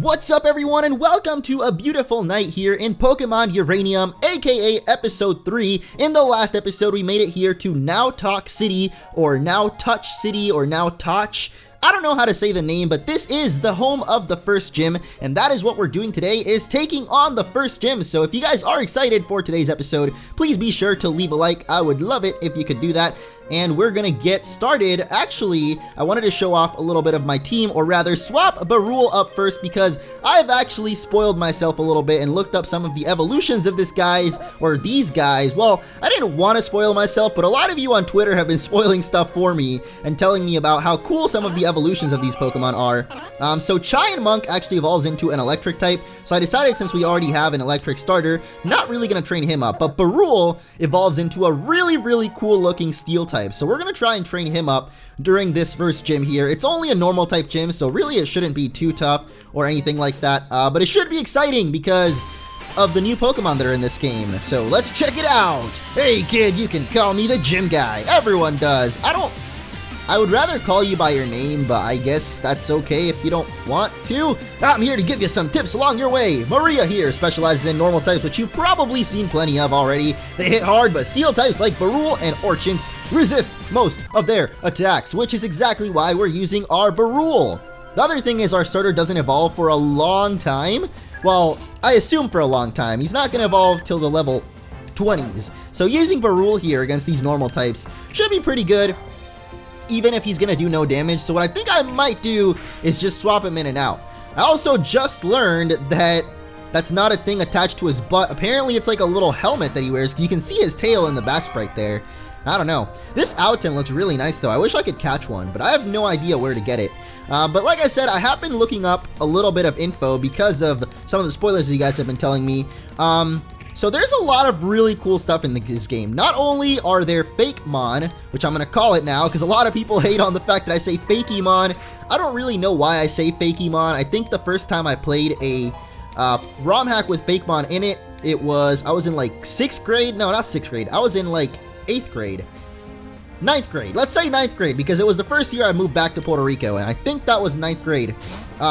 What's up everyone and welcome to a beautiful night here in Pokemon Uranium, aka episode 3. In the last episode we made it here to Nowtoch City, or Nowtoch City, or Nowtoch. I don't know how to say the name, but this is the home of the first gym, and that is what we're doing today, is taking on the first gym. So if you guys are excited for today's episode, please be sure to leave a like. I would love it if you could do that. And we're gonna get started. Actually, I wanted to show off a little bit of my team, or rather swap Barul up first, because I've actually spoiled myself a little bit and looked up some of the evolutions of this guys, or these guys. Well, I didn't want to spoil myself, but a lot of you on Twitter have been spoiling stuff for me and telling me about how cool some of the evolutions of these Pokemon are. So Chai and Monk actually evolves into an electric type, so I decided, since we already have an electric starter, not really gonna train him up. But Barul evolves into a really cool looking steel type. So we're gonna try and train him up during this first gym here. It's only a normal type gym, so really it shouldn't be too tough or anything like that, but it should be exciting because of the new Pokemon that are in this game. So let's check it out. Hey kid, you can call me the gym guy. Everyone does. I would rather call you by your name, but I guess that's okay if you don't want to. I'm here to give you some tips along your way. Maria here specializes in normal types, which you've probably seen plenty of already. They hit hard, but steel types like Barul and Orchins resist most of their attacks, which is exactly why we're using our Barul. The other thing is our starter doesn't evolve for a long time. Well, I assume for a long time. He's not going to evolve till the level 20s. So using Barul here against these normal types should be pretty good, even if he's gonna do no damage. So what I think I might do is just swap him in and out. I also just learned that that's not a thing attached to his butt. Apparently it's like a little helmet that he wears. You can see his tail in the back sprite there. I don't know. This Outton looks really nice though. I wish I could catch one, but I have no idea where to get it. But like I said, I have been looking up a little bit of info because of some of the spoilers that you guys have been telling me. So there's a lot of really cool stuff in this game. Not only are there Fakemon, which I'm going to call it now, because a lot of people hate on the fact that I say Fakemon. I don't really know why I say Fakemon. I think the first time I played a ROM hack with Fakemon in it, I was in like 6th grade. No, not 6th grade. I was in like 8th grade. 9th grade. Let's say 9th grade, because it was the first year I moved back to Puerto Rico, and I think that was 9th grade.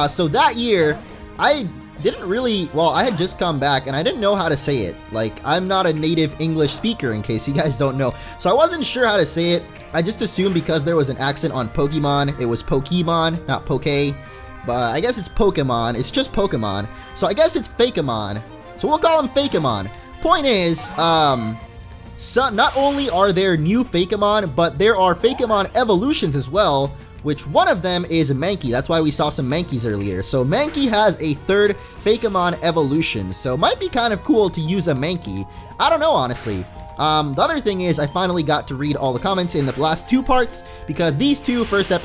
So that year, I had just come back and I didn't know how to say it. Like, I'm not a native English speaker, in case you guys don't know. So I wasn't sure how to say it. I just assumed because there was an accent on Pokemon, it was Pokemon, not Poke. But I guess it's Pokemon. It's just Pokemon. So I guess it's Fakemon. So we'll call him Fakemon. Point is, so not only are there new Fakemon, but there are Fakemon evolutions as well, which one of them is Mankey. That's why we saw some Mankeys earlier. So Mankey has a 3rd Fakemon evolution, so it might be kind of cool to use a Mankey. I don't know, honestly. The other thing is, I finally got to read all the comments in the last 2 parts, because these the first 2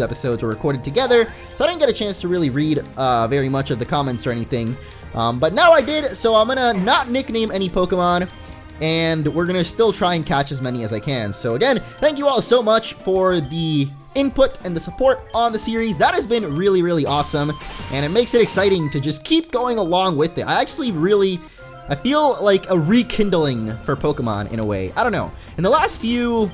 episodes were recorded together, so I didn't get a chance to really read very much of the comments or anything. But now I did, so I'm gonna not nickname any Pokemon, and we're gonna still try and catch as many as I can. So again, thank you all so much for the input and the support on the series. That has been really awesome, and it makes it exciting to just keep going along with it. I feel like a rekindling for Pokemon in a way. I don't know. In the last few,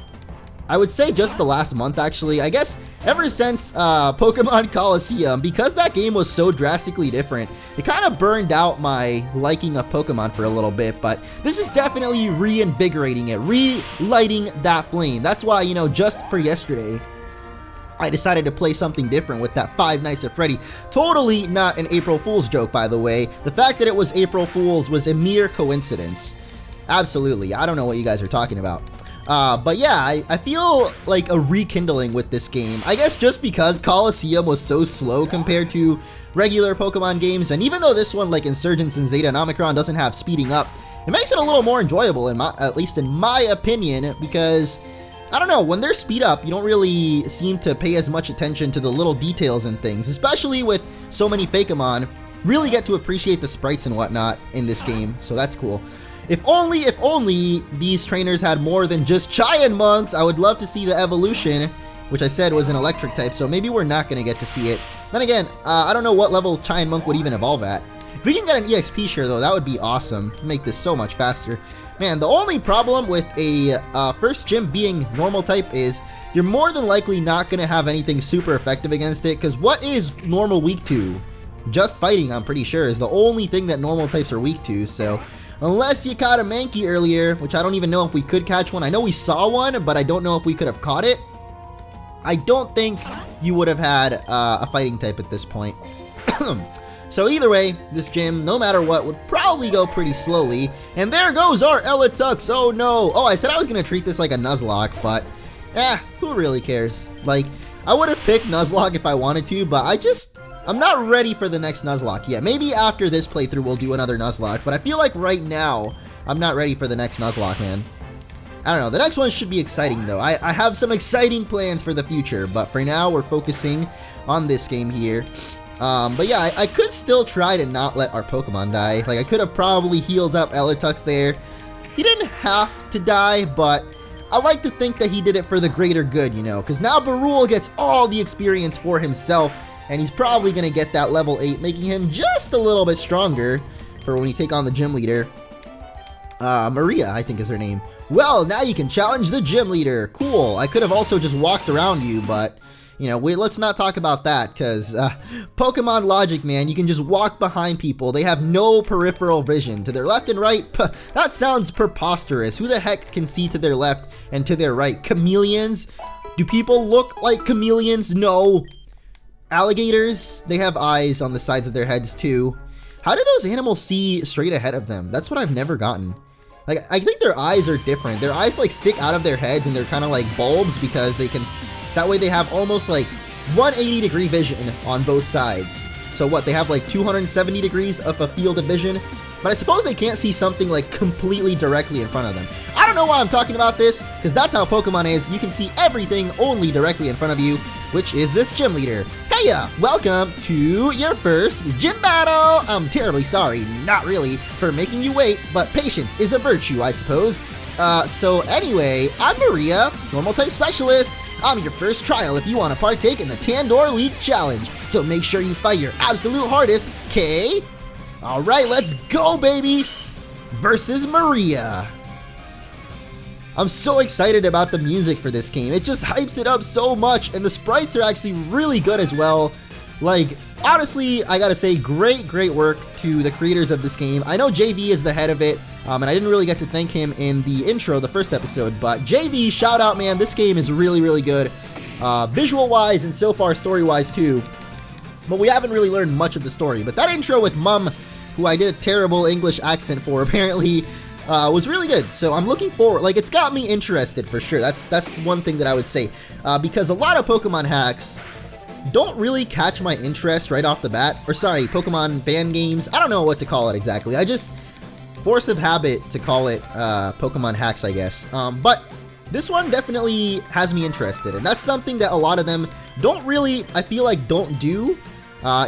I would say just the last month actually, I guess ever since Pokemon Coliseum, because that game was so drastically different, it kind of burned out my liking of Pokemon for a little bit, but this is definitely reinvigorating it, relighting that flame. That's why, you know, just for yesterday, I decided to play something different with that Five Nights at Freddy. Totally not an April Fool's joke, by the way. The fact that it was April Fool's was a mere coincidence. Absolutely. I don't know what you guys are talking about. But yeah, I feel like a rekindling with this game. I guess just because Coliseum was so slow compared to regular Pokemon games, and even though this one, like Insurgence and Zeta and Omicron, doesn't have speeding up, it makes it a little more enjoyable, at least in my opinion, because I don't know, when they're speed up, you don't really seem to pay as much attention to the little details and things, especially with so many Fakemon. Really get to appreciate the sprites and whatnot in this game, so that's cool. If only these trainers had more than just Chai and Monks. I would love to see the evolution, which I said was an electric type, so maybe we're not going to get to see it. Then again, I don't know what level Chai and Monk would even evolve at. If we can get an EXP share though, that would be awesome. Make this so much faster. Man, the only problem with a first gym being normal type is you're more than likely not going to have anything super effective against it, because what is normal weak to? Just fighting, I'm pretty sure, is the only thing that normal types are weak to, so unless you caught a Mankey earlier, which I don't even know if we could catch one. I know we saw one, but I don't know if we could have caught it. I don't think you would have had a fighting type at this point. So either way, this gym, no matter what, would probably go pretty slowly. And there goes our Nowtoch. Oh no. Oh, I said I was going to treat this like a Nuzlocke, but who really cares? Like, I would have picked Nuzlocke if I wanted to, but I'm not ready for the next Nuzlocke yet. Maybe after this playthrough we'll do another Nuzlocke, but I feel like right now I'm not ready for the next Nuzlocke, man. I don't know. The next one should be exciting though. I have some exciting plans for the future, but for now we're focusing on this game here. But yeah, I could still try to not let our Pokemon die. Like, I could have probably healed up Nowtoch there. He didn't have to die, but I like to think that he did it for the greater good, you know, because now Barul gets all the experience for himself, and he's probably going to get that level 8, making him just a little bit stronger for when you take on the gym leader. Maria, I think is her name. Well, now you can challenge the gym leader. Cool. I could have also just walked around you, but you know, let's not talk about that, because Pokemon logic, man, you can just walk behind people. They have no peripheral vision. To their left and right, that sounds preposterous. Who the heck can see to their left and to their right? Chameleons? Do people look like chameleons? No. Alligators? They have eyes on the sides of their heads, too. How do those animals see straight ahead of them? That's what I've never gotten. Like, I think their eyes are different. Their eyes, like, stick out of their heads, and they're kind of like bulbs because they can... That way they have almost like 180-degree vision on both sides. So what, they have like 270 degrees of a field of vision? But I suppose they can't see something like completely directly in front of them. I don't know why I'm talking about this, because that's how Pokemon is. You can see everything only directly in front of you, which is this gym leader. Heya! Welcome to your first gym battle! I'm terribly sorry, not really, for making you wait, but patience is a virtue, I suppose. So anyway, I'm Maria, normal type specialist. I'm your first trial if you want to partake in the Tandor League Challenge, so make sure you fight your absolute hardest, okay? Alright, let's go, baby! Versus Maria. I'm so excited about the music for this game. It just hypes it up so much, and the sprites are actually really good as well. Like, honestly, I gotta say, great work to the creators of this game. I know JV is the head of it, and I didn't really get to thank him in the intro, the first episode, but JV, shout out, man. This game is really good, visual-wise and so far story-wise too. But we haven't really learned much of the story. But that intro with Mum, who I did a terrible English accent for, apparently, was really good. So I'm looking forward. Like, it's got me interested for sure. That's one thing that I would say, because a lot of Pokemon hacks don't really catch my interest right off the bat. Or sorry, Pokemon fan games. I don't know what to call it exactly. I just force of habit to call it Pokemon hacks, I guess. But this one definitely has me interested, and that's something that a lot of them don't really, I feel like, don't do,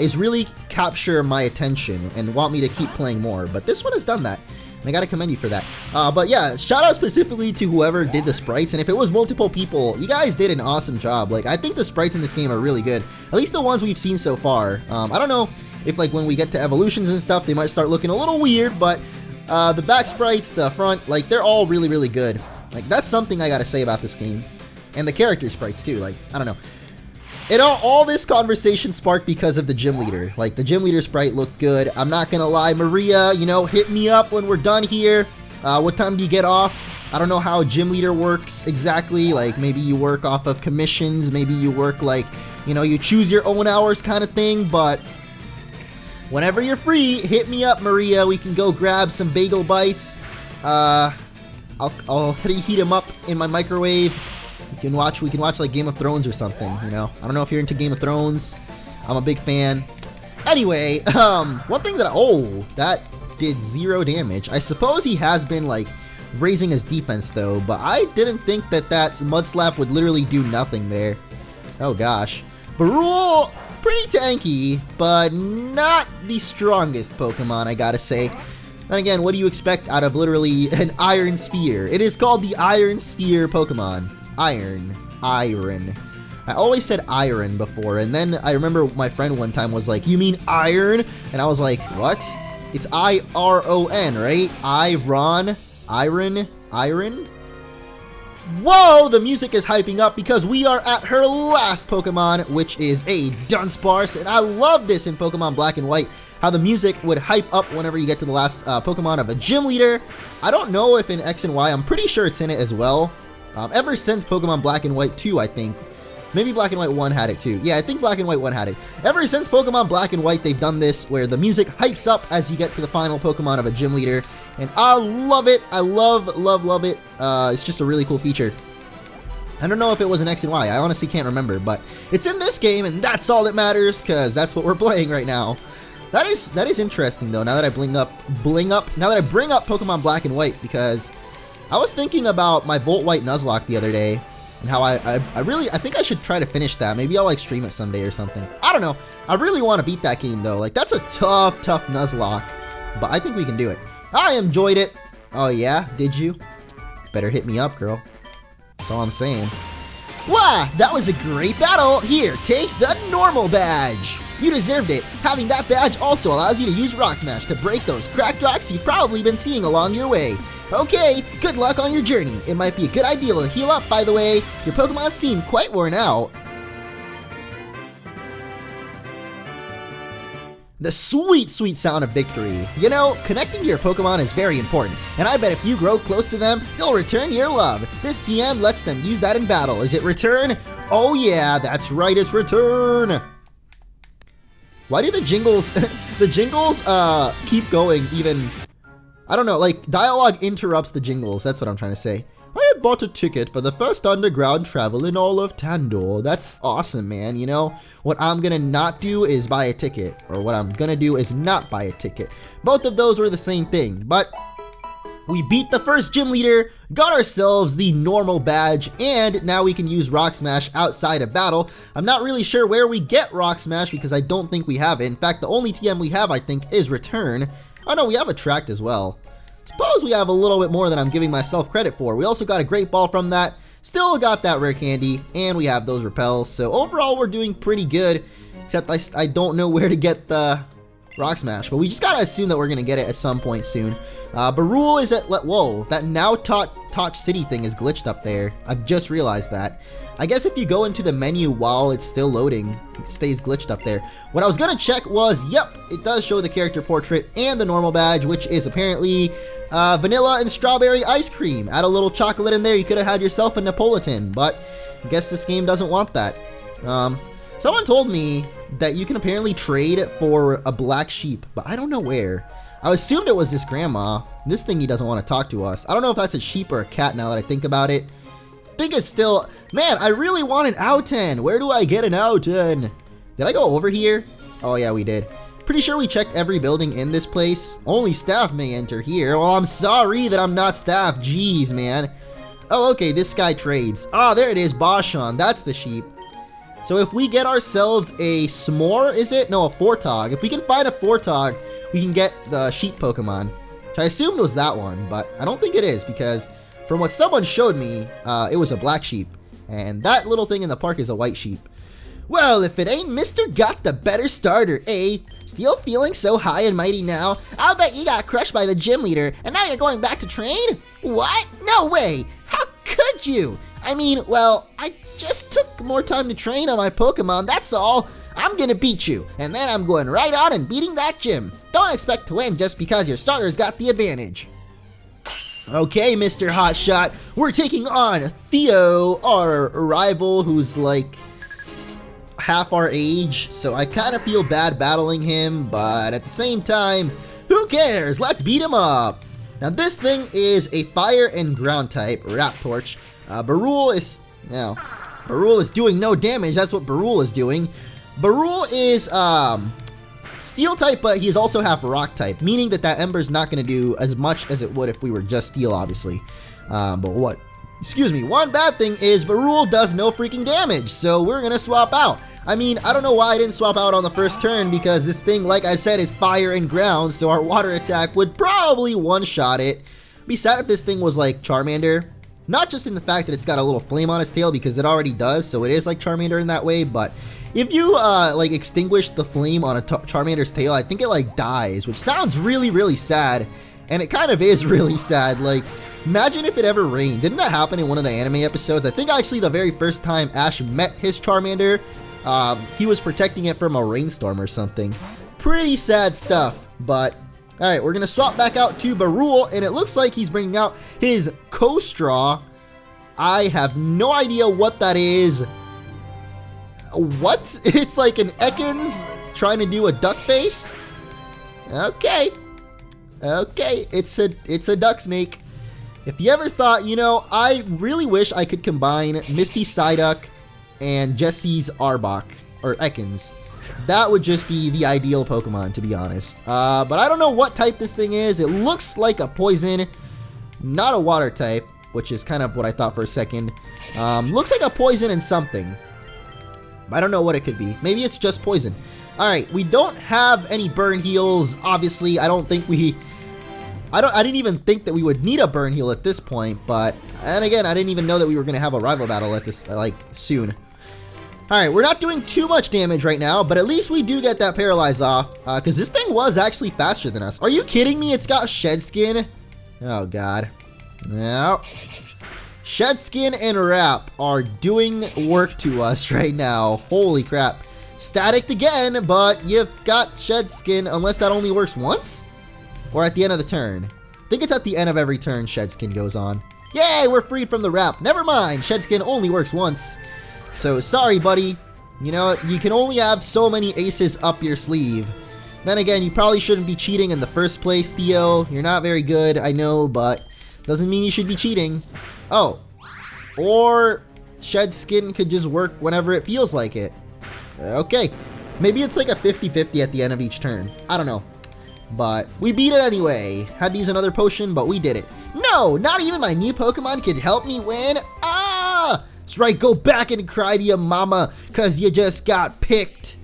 is really capture my attention and want me to keep playing more. But this one has done that, and I gotta commend you for that. But yeah, shout out specifically to whoever did the sprites, and if it was multiple people, you guys did an awesome job. Like, I think the sprites in this game are really good, at least the ones we've seen so far. I don't know if, like, when we get to evolutions and stuff, they might start looking a little weird, but the back sprites, the front, like, they're all really good. Like, that's something I gotta say about this game. And the character sprites too, like, I don't know. It all this conversation sparked because of the gym leader. Like, the gym leader sprite looked good. I'm not gonna lie, Maria, you know, hit me up when we're done here. What time do you get off? I don't know how gym leader works exactly. Like, maybe you work off of commissions, maybe you work, like, you know, you choose your own hours kind of thing, but whenever you're free, hit me up, Maria. We can go grab some bagel bites. I'll heat them up in my microwave. We can watch like Game of Thrones or something, you know. I don't know if you're into Game of Thrones. I'm a big fan. Anyway, one thing that did 0 damage. I suppose he has been, like, raising his defense though, but I didn't think that Mud Slap would literally do nothing there. Oh gosh. Barul, pretty tanky, but not the strongest Pokemon, I gotta say. Then again, what do you expect out of literally an Iron Sphere? It is called the Iron Sphere Pokemon. Iron. I always said iron before, and then I remember my friend one time was like, "You mean iron?" And I was like, "What?" It's I-R-O-N, right? Iron? Whoa, the music is hyping up because we are at her last Pokemon, which is a Dunsparce, and I love this in Pokemon Black and White, how the music would hype up whenever you get to the last Pokemon of a gym leader. I don't know if in X and Y, I'm pretty sure it's in it as well. Ever since Pokemon Black and White 2, I think. Maybe Black and White 1 had it too. Yeah, I think Black and White 1 had it. Ever since Pokemon Black and White, they've done this where the music hypes up as you get to the final Pokemon of a gym leader. And I love it. I love it. It's just a really cool feature. I don't know if it was in X and Y. I honestly can't remember, but it's in this game, and that's all that matters because that's what we're playing right now. That is interesting though. Now that I bring up Pokemon Black and White, because I was thinking about my Volt White Nuzlocke the other day. And how I think I should try to finish that. Maybe I'll like stream it someday or something. I don't know. I really want to beat that game though. Like that's a tough Nuzlocke. But I think we can do it. I enjoyed it. Oh yeah? Did you? Better hit me up, girl. That's all I'm saying. Wow, that was a great battle. Here, take the normal badge. You deserved it. Having that badge also allows you to use Rock Smash to break those cracked rocks you've probably been seeing along your way. Okay, good luck on your journey. It might be a good idea to heal up, by the way. Your Pokemon seem quite worn out. The sweet sound of victory. You know, connecting to your Pokemon is very important, and I bet if you grow close to them, they'll return your love. This TM lets them use that in battle. Is it return? Oh yeah, that's right, it's return. Why do the jingles, keep going even... I don't know, like, dialogue interrupts the jingles, that's what I'm trying to say. I have bought a ticket for the first underground travel in all of Tandor. That's awesome, man, you know? What I'm gonna not do is buy a ticket, or what I'm gonna do is not buy a ticket. Both of those were the same thing, but we beat the first gym leader, got ourselves the normal badge, and now we can use Rock Smash outside of battle. I'm not really sure where we get Rock Smash because I don't think we have it. In fact, the only TM we have, I think, is Return. Oh no, we have Attract as well. Suppose we have a little bit more than I'm giving myself credit for. We also got a Great Ball from that, still got that Rare Candy, and we have those Repels. So overall, we're doing pretty good, except I don't know where to get the Rock Smash, but we just gotta assume that we're gonna get it at some point soon. Barul is at, whoa, that Nowtoch City thing is glitched up there. I've just realized that. I guess if you go into the menu while it's still loading, it stays glitched up there. What I was gonna check was, yep, it does show the character portrait and the normal badge, which is apparently vanilla and strawberry ice cream. Add a little chocolate in there, you could have had yourself a Napolitan, but I guess this game doesn't want that. Someone told me that you can apparently trade for a black sheep, but I don't know where. I assumed it was this grandma. This thingy doesn't want to talk to us. I don't know if that's a sheep or a cat now that I think about it. I think it's still... Man, I really want an Outen. Where do I get an Outen? Did I go over here? Oh yeah, we did. Pretty sure we checked every building in this place. Only staff may enter here. Well, I'm sorry that I'm not staff. Jeez, man. Oh, okay, this guy trades. Ah, there it is, Bashan. That's the sheep. So if we get ourselves a S'more, is it? No, a Fortog. If we can find a Fortog, we can get the sheep Pokemon. Which I assumed was that one, but I don't think it is because from what someone showed me, it was a black sheep. And that little thing in the park is a white sheep. Well, if it ain't Mr. Got the better starter, eh? Still feeling so high and mighty now? I'll bet you got crushed by the gym leader, and now you're going back to train? What? No way! How could you? I mean, well, I just took more time to train on my Pokemon, that's all. I'm gonna beat you, and then I'm going right on and beating that gym. Don't expect to win just because your starter's got the advantage. Okay, Mr. Hotshot, we're taking on Theo, our rival, who's like half our age, so I kind of feel bad battling him, but at the same time, who cares? Let's beat him up. Now this thing is a fire and ground type, Raptorch. Barul is doing no damage, that's what Barul is doing. Barul is steel type, but he's also half rock type, meaning that Ember's not going to do as much as it would if we were just steel, obviously. One bad thing is Barul does no freaking damage, so we're going to swap out. I mean, I don't know why I didn't swap out on the first turn, because this thing, like I said, is fire and ground, so our water attack would probably one-shot it. Be sad if this thing was like Charmander. Not just in the fact that it's got a little flame on its tail, because it already does, so it is like Charmander in that way, but if you like extinguish the flame on a Charmander's tail, I think it like dies, which sounds really, really sad. And it kind of is really sad. Like, imagine if it ever rained. Didn't that happen in one of the anime episodes? I think actually the very first time Ash met his Charmander, he was protecting it from a rainstorm or something. Pretty sad stuff, but alright, we're gonna swap back out to Barul, and it looks like he's bringing out his Kostraw. I have no idea what that is. What? It's like an Ekans trying to do a duck face? Okay. Okay, it's a duck snake. If you ever thought, you know, I really wish I could combine Misty Psyduck and Jesse's Arbok, or Ekans. That would just be the ideal Pokemon, to be honest. But I don't know what type this thing is. It looks like a poison, not a water type, which is kind of what I thought for a second. Looks like a poison and something. I don't know what it could be. Maybe it's just poison. Alright, we don't have any burn heals, obviously. I didn't even think that we would need a burn heal at this point, but, and again, I didn't even know that we were going to have a rival battle at this, like, soon. Alright, we're not doing too much damage right now, but at least we do get that paralyze off, because this thing was actually faster than us. Are you kidding me? It's got Shed Skin? Oh, God. No. Shed Skin and Wrap are doing work to us right now. Holy crap. Static again, but you've got Shed Skin, unless that only works once? Or at the end of the turn. I think it's at the end of every turn Shed Skin goes on. Yay, we're freed from the Wrap. Never mind, Shed Skin only works once. So, sorry, buddy. You know, you can only have so many aces up your sleeve. Then again, you probably shouldn't be cheating in the first place, Theo. You're not very good, I know, but doesn't mean you should be cheating. Oh. Or Shed Skin could just work whenever it feels like it. Okay. Maybe it's like a 50-50 at the end of each turn. I don't know. But we beat it anyway. Had to use another potion, but we did it. No, not even my new Pokemon could help me win. Ah! That's right, go back and cry to your mama, cause you just got picked.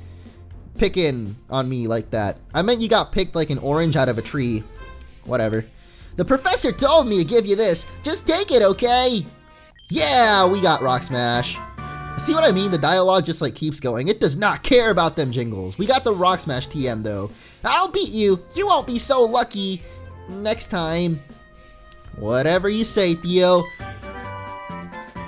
Picking on me like that. I meant you got picked like an orange out of a tree. Whatever. The professor told me to give you this. Just take it, okay? Yeah, we got Rock Smash. See what I mean? The dialogue just like keeps going. It does not care about them jingles. We got the Rock Smash TM though. I'll beat you. You won't be so lucky next time. Whatever you say, Theo.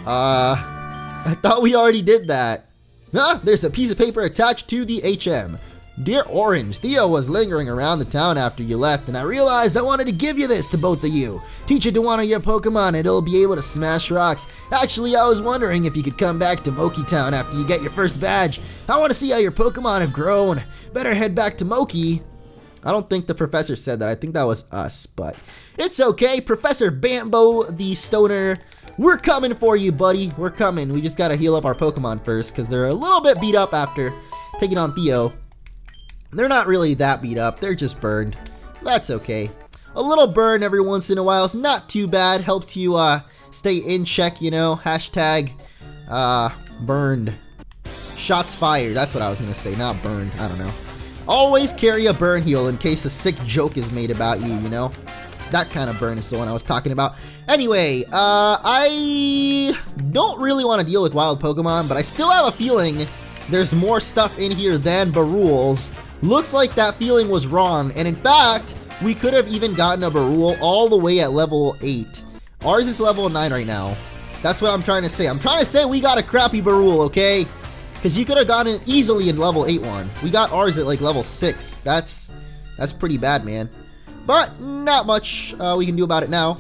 I thought we already did that. Huh? There's a piece of paper attached to the HM. Dear Orange, Theo was lingering around the town after you left, and I realized I wanted to give you this to both of you. Teach it to one of your Pokemon, and it'll be able to smash rocks. Actually, I was wondering if you could come back to Moki Town after you get your first badge. I want to see how your Pokemon have grown. Better head back to Moki. I don't think the professor said that. I think that was us, but it's okay. Professor Bambo, the stoner, we're coming for you, buddy. We're coming. We just gotta heal up our Pokemon first, because they're a little bit beat up after taking on Theo. They're not really that beat up. They're just burned. That's okay. A little burn every once in a while is not too bad. Helps you stay in check, you know. Hashtag burned. Shots fired. That's what I was going to say. Not burned. I don't know. Always carry a burn heal in case a sick joke is made about you, you know. That kind of burn is the one I was talking about. Anyway, I don't really want to deal with wild Pokemon, but I still have a feeling there's more stuff in here than Barul's. Looks like that feeling was wrong, and in fact, we could have even gotten a Barul all the way at level 8. Ours is level 9 right now. That's what I'm trying to say. I'm trying to say we got a crappy Barul, okay? Because you could have gotten it easily in level 8 one. We got ours at like level 6. That's pretty bad, man. But not much we can do about it now.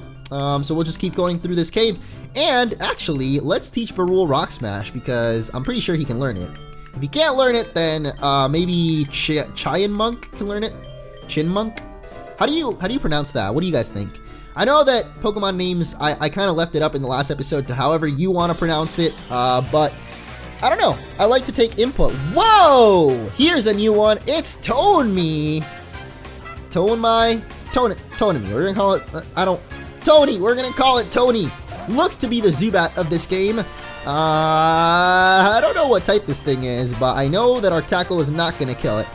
So we'll just keep going through this cave. And actually, let's teach Barul Rock Smash, because I'm pretty sure he can learn it. If he can't learn it, then maybe Chianmunk can learn it. Chinmunk? How do you pronounce that? What do you guys think? I know that Pokemon names, I kind of left it up in the last episode to however you want to pronounce it, but I don't know. I like to take input. Whoa! Here's a new one. It's Tone-Me. Tone-Me. We're gonna call it, Tony! We're gonna call it Tony. Looks to be the Zubat of this game. I don't know what type this thing is, but I know that our tackle is not going to kill it.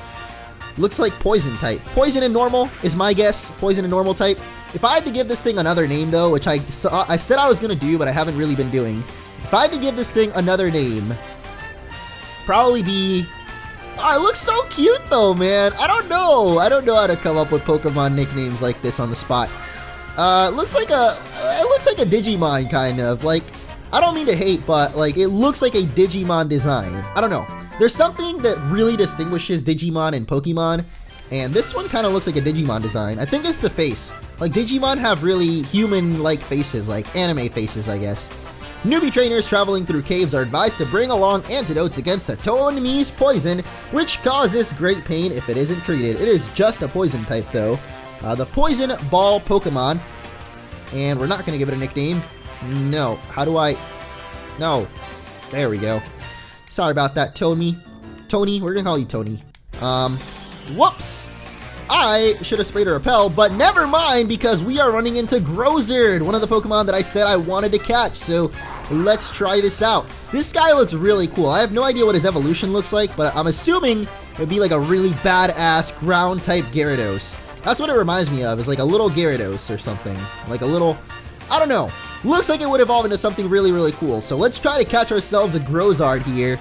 Looks like poison type. Poison and normal is my guess. Poison and normal type. If I had to give this thing another name, though, which I said I was going to do, but I haven't really been doing. If I had to give this thing another name, probably be Oh, it looks so cute though, man. I don't know how to come up with Pokemon nicknames like this on the spot. It looks like a Digimon kind of. Like, I don't mean to hate, but like it looks like a Digimon design. I don't know. There's something that really distinguishes Digimon and Pokemon, and this one kind of looks like a Digimon design. I think it's the face. Like Digimon have really human-like faces, like anime faces, I guess. Newbie trainers traveling through caves are advised to bring along antidotes against the Toonmi's poison, which causes great pain if it isn't treated. It is just a poison type though. The Poison Ball Pokemon. And we're not going to give it a nickname. No. How do I... No. There we go. Sorry about that, Tony. Tony, we're going to call you Tony. Whoops. I should have sprayed a repel, but never mind because we are running into Grozard, one of the Pokemon that I said I wanted to catch. So let's try this out. This guy looks really cool. I have no idea what his evolution looks like, but I'm assuming it would be like a really badass ground type Gyarados. That's what it reminds me of, is like a little Gyarados or something. Like a little, I don't know. Looks like it would evolve into something really, really cool. So let's try to catch ourselves a Grozard here.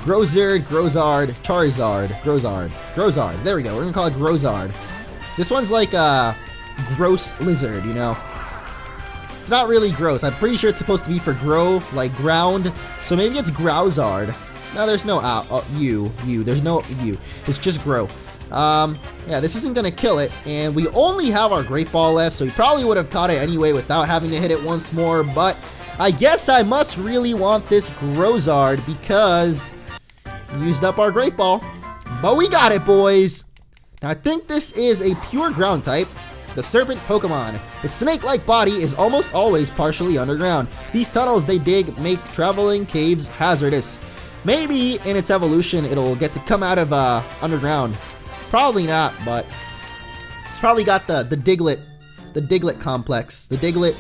Grozard, Charizard, Grozard. There we go. We're gonna call it Grozard. This one's like a gross lizard, you know? It's not really gross. I'm pretty sure it's supposed to be for grow, like ground. So maybe it's Growzard. No, there's no U. There's no U. It's just grow. Yeah, this isn't gonna kill it, and we only have our Great Ball left, so we probably would have caught it anyway without having to hit it once more, but I guess I must really want this Grozard because we used up our Great Ball. But we got it, boys! Now I think this is a pure ground type, the Serpent Pokemon. Its snake-like body is almost always partially underground. These tunnels they dig make traveling caves hazardous. Maybe in its evolution it'll get to come out of underground. Probably not, but it's probably got the Diglett complex, the Diglett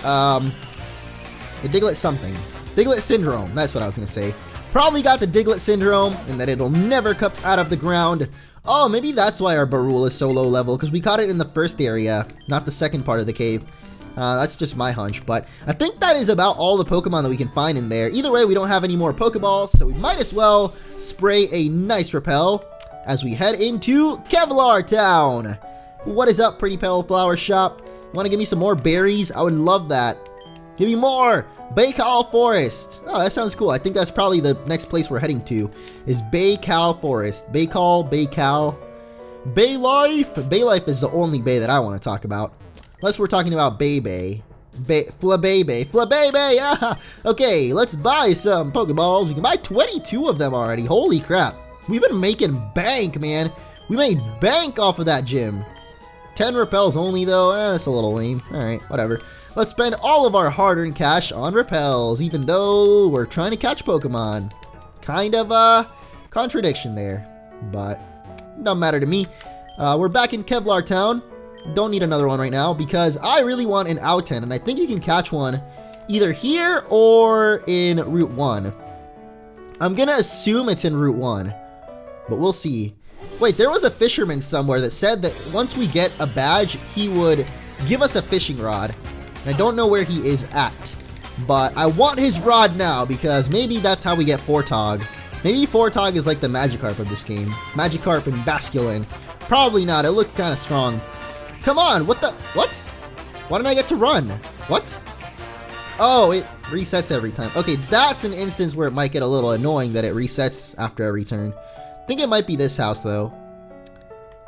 something, Diglett syndrome. That's what I was gonna say. Probably got the Diglett syndrome, and that it'll never come out of the ground. Oh, maybe that's why our Barul is so low level, because we caught it in the first area, not the second part of the cave. That's just my hunch, but I think that is about all the Pokemon that we can find in there. Either way, we don't have any more Pokeballs, so we might as well spray a nice repel as we head into Kevlar Town. What is up, Pretty Petal Flower Shop? You want to give me some more berries? I would love that. Give me more! Baykal Forest. Oh, that sounds cool. I think that's probably the next place we're heading to, is Baykal Forest. Baykal. Baylife. Baylife is the only bay that I want to talk about. Unless we're talking about Flabebe. Flabebe, yeah! Okay, let's buy some Pokeballs. We can buy 22 of them already. Holy crap. We've been making bank, man. We made bank off of that gym. 10 repels only, though. That's a little lame. Alright, whatever. Let's spend all of our hard-earned cash on repels, even though we're trying to catch Pokemon. Kind of a contradiction there, but doesn't matter to me. We're back in Kevlar Town. Don't need another one right now because I really want an Outen, and I think you can catch one either here or in Route 1. I'm gonna assume it's in Route 1. But we'll see. Wait, there was a fisherman somewhere that said that once we get a badge, he would give us a fishing rod. And I don't know where he is at. But I want his rod now because maybe that's how we get Fortog. Maybe Fortog is like the Magikarp of this game. Magikarp and Basculin. Probably not. It looked kind of strong. Come on. What? Why didn't I get to run? What? Oh, it resets every time. Okay, that's an instance where it might get a little annoying that it resets after every turn. I think it might be this house though.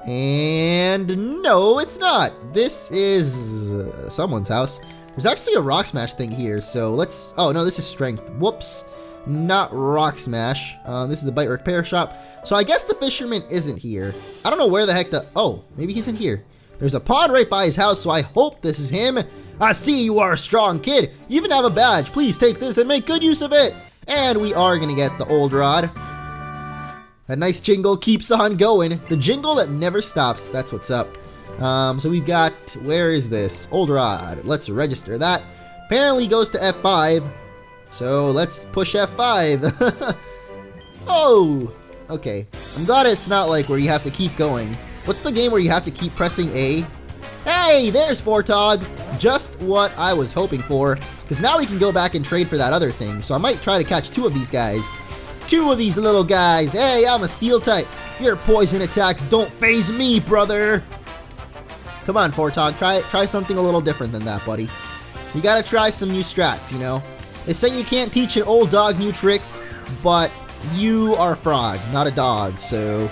And no, it's not. This is someone's house. There's actually a Rock Smash thing here, so let's... Oh no, this is Strength. Whoops. Not Rock Smash. This is the Bite Repair Shop. So I guess the fisherman isn't here. I don't know where the heck the... Oh, maybe he's in here. There's a pond right by his house, so I hope this is him. I see you are a strong kid. You even have a badge. Please take this and make good use of it. And we are gonna get the old rod. That nice jingle keeps on going. The jingle that never stops. That's what's up. So we've got, where is this? Old rod. Let's register that. Apparently goes to F5. So let's push F5. Oh, okay. I'm glad it's not like where you have to keep going. What's the game where you have to keep pressing A? Hey, there's Fortog. Just what I was hoping for. Because now we can go back and trade for that other thing. So I might try to catch two of these guys. Two of these little guys. Hey, I'm a steel type. Your poison attacks don't phase me, brother. Come on, Fortog, try something a little different than that, buddy. You gotta try some new strats, you know? They say you can't teach an old dog new tricks, but you are a frog, not a dog, so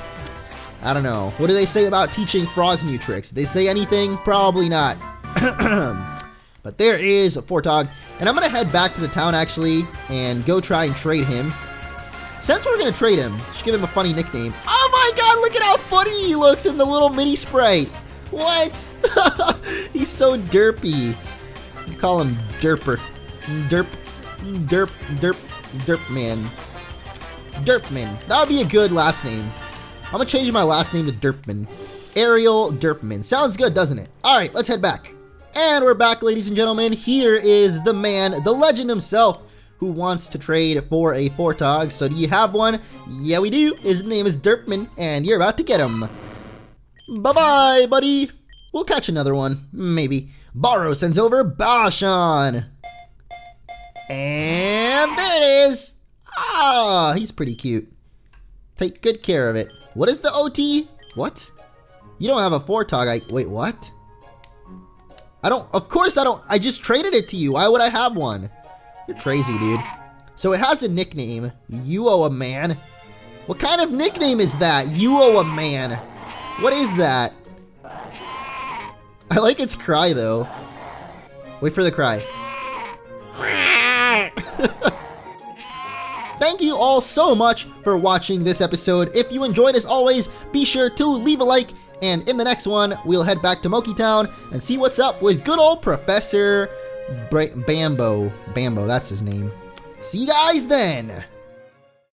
I don't know. What do they say about teaching frogs new tricks? Did they say anything? Probably not. But there is a Fortog, and I'm gonna head back to the town actually and go try and trade him. Since we're gonna trade him, just give him a funny nickname. Oh my god, look at how funny he looks in the little mini spray. What? He's so derpy. You call him Derper. Derp man. Derpman. That would be a good last name. I'm gonna change my last name to Derpman. Ariel Derpman. Sounds good, doesn't it? Alright, let's head back. And we're back, ladies and gentlemen. Here is the man, the legend himself, who wants to trade for a Fortog. So do you have one? Yeah, we do. His name is Derpman, and you're about to get him. Bye-bye, buddy. We'll catch another one. Maybe. Borrow sends over Bashan. And there it is. Ah, he's pretty cute. Take good care of it. What is the OT? What? You don't have a Fortog. Wait, what? Of course I don't. I just traded it to you. Why would I have one? You're crazy, dude. So it has a nickname. You owe a man. What kind of nickname is that? You owe a man. What is that? I like its cry, though. Wait for the cry. Thank you all so much for watching this episode. If you enjoyed, as always, be sure to leave a like. And in the next one, we'll head back to Moki Town and see what's up with good old Professor Bambo. Bambo, that's his name. See you guys then.